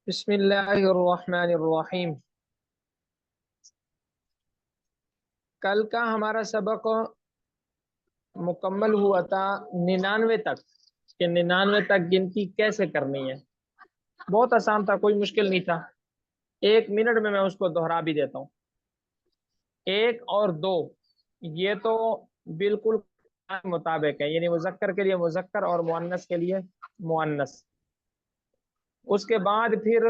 بسم اللہ الرحمن الرحیم۔ کل کا ہمارا سبق مکمل ہوا تھا 99 تک کہ 99 تک گنتی کیسے کرنی ہے۔ بہت آسان تھا، کوئی مشکل نہیں تھا۔ 1 منٹ میں اس کو دہرا بھی دیتا ہوں۔ 1 اور 2 یہ تو بالکل مطابق ہے، یعنی مذکر کے لیے مذکر اور مؤنث کے لیے مؤنث۔ اس کے بعد پھر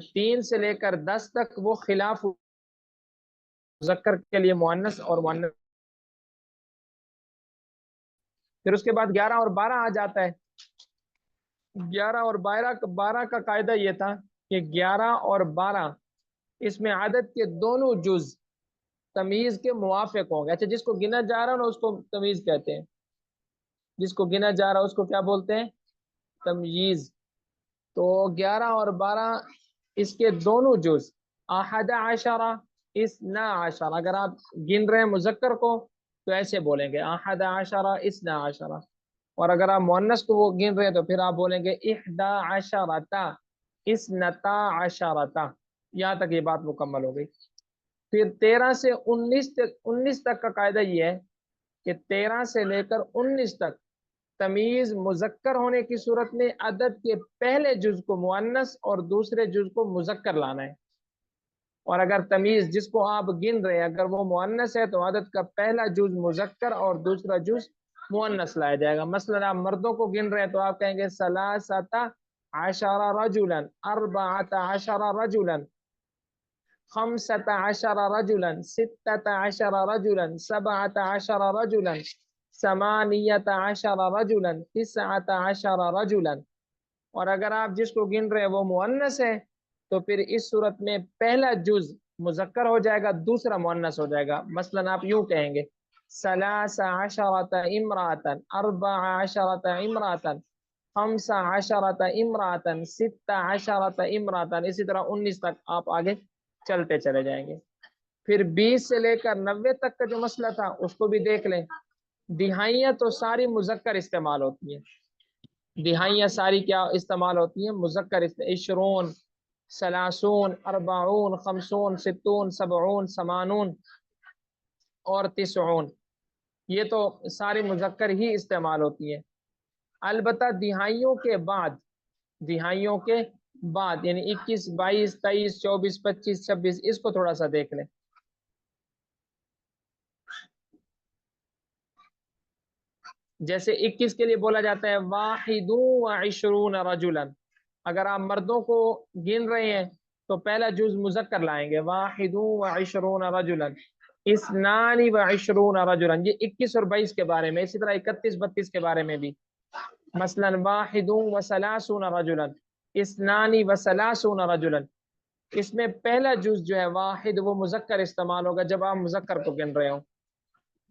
3 سے لے کر 10 تک وہ خلاف مذکر کے لیے مؤنث اور مؤنث۔ پھر اس کے بعد 11 اور 12 آ جاتا ہے۔ 11 اور 12 کا قاعدہ یہ تھا کہ 11 اور 12 اس میں عدد کے دونوں جز تمیز کے موافق ہوں گے۔ اچھا، جس کو گنا جا رہا ہے نا اس کو تمیز کہتے ہیں، جس کو گنا جا رہا ہے اس کو کیا بولتے ہیں؟ تمیز۔ تو 11 اور 12 اس کے دونوں جز 11 12، اگر آپ گن رہے ہیں مذکر کو تو ایسے بولیں گے 11 12، اور اگر آپ مؤنث کو وہ گن رہے ہیں تو پھر آپ بولیں گے 11 12۔ یہاں تک یہ بات مکمل ہو گئی۔ پھر 13 سے 19 تک کا قاعدہ یہ ہے کہ 13 سے لے کر 19 تک تمیز مذکر ہونے کی صورت میں عدد کے پہلے جز کو مؤنث اور دوسرے جز کو مذکر لانا ہے، اور اگر تمیز جس کو آپ گن رہے ہیں اگر وہ مؤنث ہے تو عدد کا پہلا جز مذکر اور دوسرا جز مؤنث لایا جائے گا۔ مثلا آپ مردوں کو گن رہے ہیں تو آپ کہیں گے 13 رجلا، 14 رجلا، 15 رجلا، 16 رجلا، 17 رجلا، 18 رجلا، 19 رجلا۔ اور اگر آپ جس کو گن رہے ہیں وہ مؤنث ہے تو پھر اس صورت میں پہلا جز مذکر ہو جائے گا، دوسرا مؤنث ہو جائے گا۔ مثلا آپ یوں کہیں گے 13 امراۃ، 14 امراۃ، 15 امراۃ، 16 امراۃ، اسی طرح 19 تک آپ آگے چلتے چلے جائیں گے۔ پھر 20 سے لے کر 90 تک کا جو مسئلہ تھا اس کو بھی دیکھ لیں۔ دہائیاں تو ساری مذکر استعمال ہوتی ہیں، دہائیاں ساری کیا استعمال ہوتی ہیں؟ مذکر۔ 20، 30، 40، 50، 60، 70، 80 اور 90، یہ تو ساری مذکر ہی استعمال ہوتی ہیں۔ البتہ دہائیوں کے بعد یعنی 21، 22، 23، 24، 25، 26 اس کو تھوڑا سا دیکھ لیں۔ جیسے 21 کے لیے بولا جاتا ہے 21 رجلا، اگر آپ مردوں کو گن رہے ہیں تو پہلا جز مذکر لائیں گے 21 رجلا، 22 رجلا۔ یہ 21 اور 22 کے بارے میں، اسی طرح 31 32 کے بارے میں بھی۔ مثلا 31 رجلا، 32 رجلا، اس میں پہلا جز جو ہے واحد وہ مذکر استعمال ہوگا جب آپ مذکر کو گن رہے ہوں،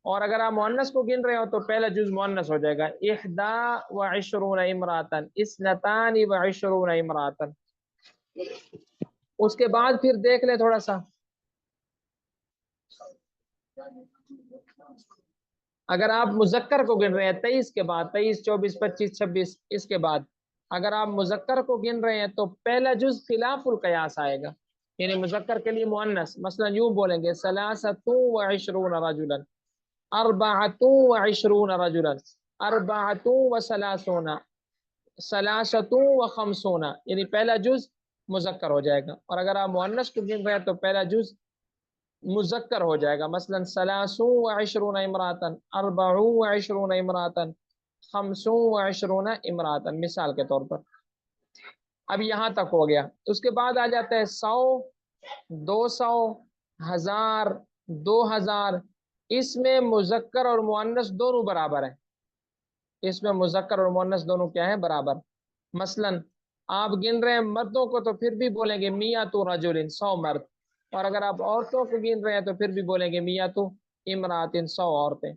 اور اگر آپ مؤنث کو گن رہے ہو تو پہلا جز مؤنث ہو جائے گا 21 امراۃ، 22 امراۃ۔ اس کے بعد پھر دیکھ لیں تھوڑا سا، اگر آپ مذکر کو گن رہے ہیں 23 کے بعد، 23، 24، 25، 26 اس کے بعد اگر آپ مذکر کو گن رہے ہیں تو پہلا جز خلاف القیاس آئے گا، یعنی مذکر کے لیے مؤنث۔ مثلا یوں بولیں گے 23 رجلا، 24 رجلا، 34، 53، یعنی پہلا جز مذکر ہو جائے گا، اور اگر آپ مؤنث کو گن رہے ہیں تو پہلا جز مذکر ہو جائے گا۔ مثلا 23 امراۃ، 24 امراۃ، 25 امراۃ، مثال کے طور پر۔ اب یہاں تک ہو گیا۔ اس کے بعد آ جاتا ہے 100، 200، 1000، 2000۔ اس میں مذکر اور مؤنث دونوں برابر ہیں، اس میں مذکر اور مؤنث دونوں کیا ہیں؟ برابر۔ مثلا آپ گن رہے ہیں مردوں کو تو پھر بھی بولیں گے 100 رجل، 100 مرد، اور اگر آپ عورتوں کو گن رہے ہیں تو پھر بھی بولیں گے 100 امراۃ، 100 عورتیں۔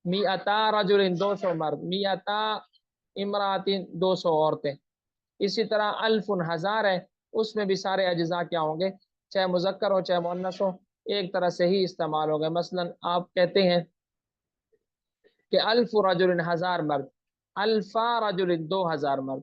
100 رجل، 200 مرد، 100 امراۃ، 200 عورتیں۔ اسی طرح 1000 1000 ہے، اس میں بھی سارے اجزاء کیا ہوں گے؟ چاہے مذکر ہو چاہے مؤنث ہو ایک طرح سے ہی استعمال ہو گئے۔ مثلا آپ کہتے ہیں کہ 1000 رجل، 1000 مرد، 1000 رجل، 2000 مرد۔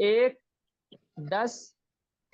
1, 10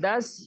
10